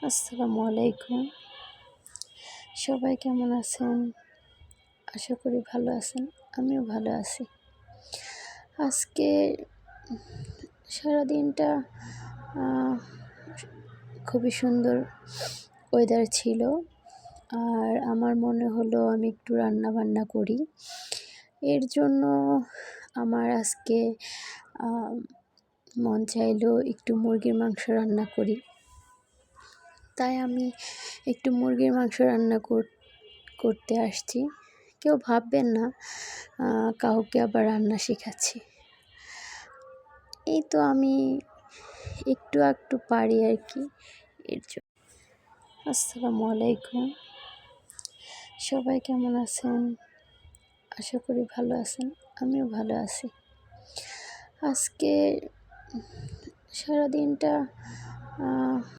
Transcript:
আসসালামু আলাইকুম। সবাই কেমন আছেন? আশা করি ভালো আছেন। আমিও ভালো আছি। আজকে সারাদিনটা খুবই সুন্দর ওয়েদার ছিল। আর আমার মনে হলো আমি একটু রান্নাবান্না করি। এর জন্য আমার আজকে মন চাইলো একটু মুরগির মাংস রান্না করি। তাই আমি একটু মুরগির মাংস রান্না করতে আসছি। কেউ ভাববেন না কাউকে আবার রান্না শেখাচ্ছি। এই তো আমি একটু পারি আর কি, এর জন্য। আসসালামু আলাইকুম। সবাই কেমন আছেন? আশা করি ভালো আছেন। আমিও ভালো আছি। আজকে সারাদিনটা